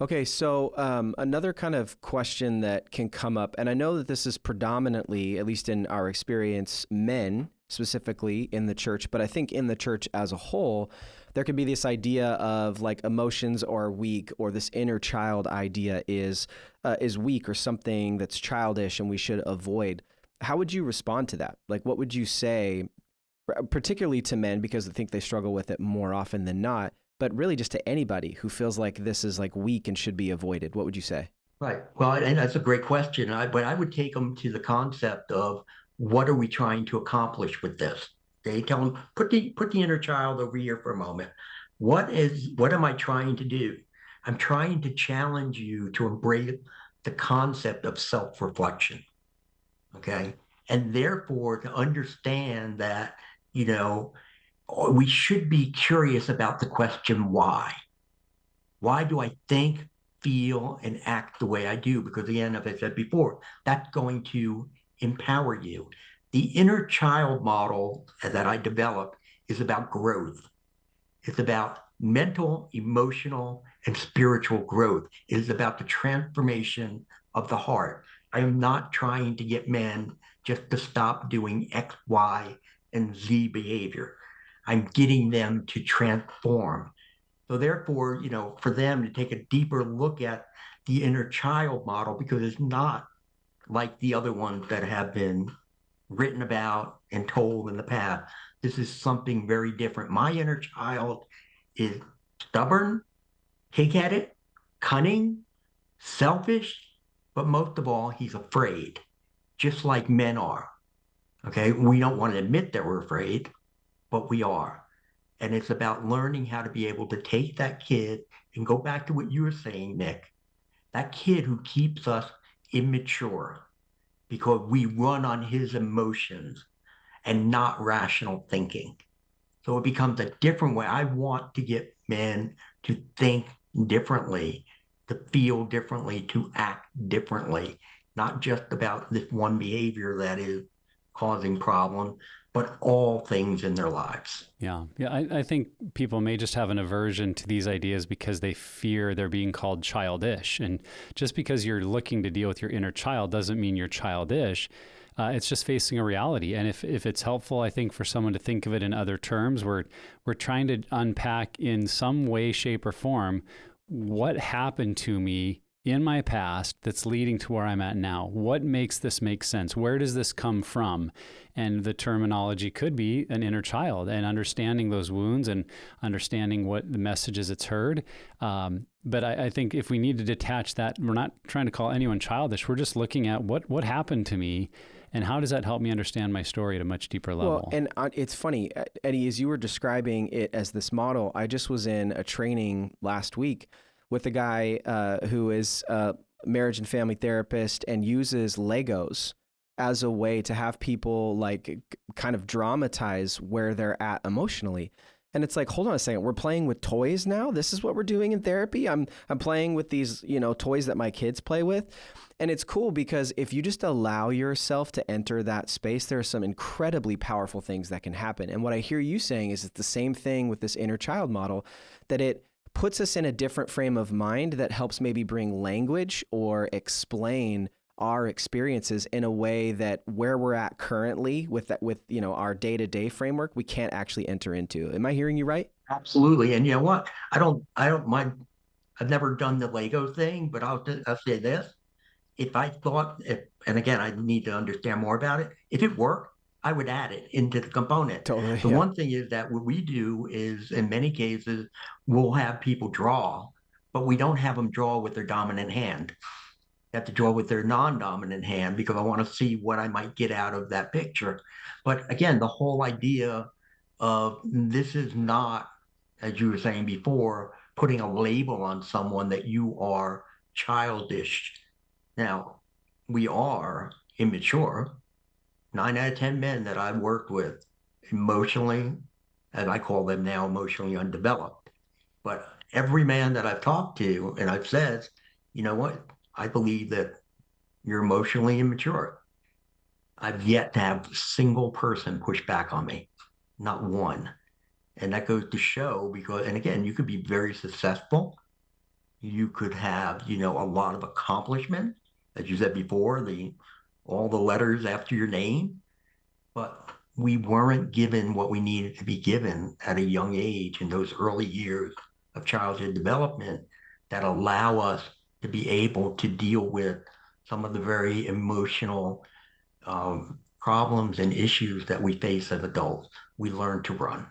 Okay, so another kind of question that can come up, and I know that this is predominantly, at least in our experience, men specifically in the church, but I think in the church as a whole, there can be this idea of like emotions are weak, or this inner child idea is weak or something that's childish, and we should avoid. How would you respond to that? Like, what would you say, particularly to men, because I think they struggle with it more often than not, but really just to anybody who feels like this is like weak and should be avoided? What would you say? Right. Well, and that's a great question. But I would take them to the concept of what are we trying to accomplish with this? They tell them, put the inner child over here for a moment. What am I trying to do? I'm trying to challenge you to embrace the concept of self-reflection. Okay. And therefore to understand that, you know, we should be curious about the question why. Why do I think, feel, and act the way I do? Because again, as I said before, that's going to empower you. The inner child model that I developed is about growth. It's about mental, emotional, and spiritual growth. It is about the transformation of the heart. I am not trying to get men just to stop doing X, Y, and Z behavior. I'm getting them to transform. So therefore, for them to take a deeper look at the inner child model, because it's not like the other ones that have been written about and told in the past. This is something very different. My inner child is stubborn, pig-headed, cunning, selfish, but most of all, he's afraid, just like men are. Okay, we don't want to admit that we're afraid, but we are. And it's about learning how to be able to take that kid and go back to what you were saying, Nick, that kid who keeps us immature because we run on his emotions and not rational thinking. So it becomes a different way. I want to get men to think differently, to feel differently, to act differently, not just about this one behavior that is causing problem, but all things in their lives. Yeah. Yeah. I think people may just have an aversion to these ideas because they fear they're being called childish. And just because you're looking to deal with your inner child doesn't mean you're childish. It's just facing a reality. And if it's helpful, I think, for someone to think of it in other terms, we're trying to unpack in some way, shape, or form what happened to me in my past that's leading to where I'm at now. What makes this make sense? Where does this come from? And the terminology could be an inner child, and understanding those wounds and understanding what the messages it's heard. But I think if we need to detach that, we're not trying to call anyone childish. We're just looking at what happened to me and how does that help me understand my story at a much deeper level. Well, and it's funny, Eddie, as you were describing it as this model, I just was in a training last week with a guy who is a marriage and family therapist and uses Legos as a way to have people like kind of dramatize where they're at emotionally. And it's like, hold on a second, we're playing with toys now? This is what we're doing in therapy? I'm playing with these, toys that my kids play with. And it's cool because if you just allow yourself to enter that space, there are some incredibly powerful things that can happen. And what I hear you saying is it's the same thing with this inner child model, that it puts us in a different frame of mind that helps maybe bring language or explain our experiences in a way that where we're at currently with that, with, our day-to-day framework, we can't actually enter into. Am I hearing you right? Absolutely. And you know what? I don't mind. I've never done the Lego thing, but I'll say this. If I thought, and again, I need to understand more about it. If it worked, I would add it into the component. Totally. The Yeah. one thing is that what we do is, in many cases, we'll have people draw, but we don't have them draw with their dominant hand. They have to draw with their non-dominant hand because I want to see what I might get out of that picture. But again, the whole idea of this is not, as you were saying before, putting a label on someone that you are childish. Now, we are immature. 9 out of 10 men that I've worked with, emotionally, and I call them now emotionally undeveloped. But every man that I've talked to, and I've said, you know what? I believe that you're emotionally immature. I've yet to have a single person push back on me, not one. And that goes to show because, and again, you could be very successful. You could have, a lot of accomplishment, as you said before, all the letters after your name, but we weren't given what we needed to be given at a young age in those early years of childhood development that allow us to be able to deal with some of the very emotional problems and issues that we face as adults. We learn to run.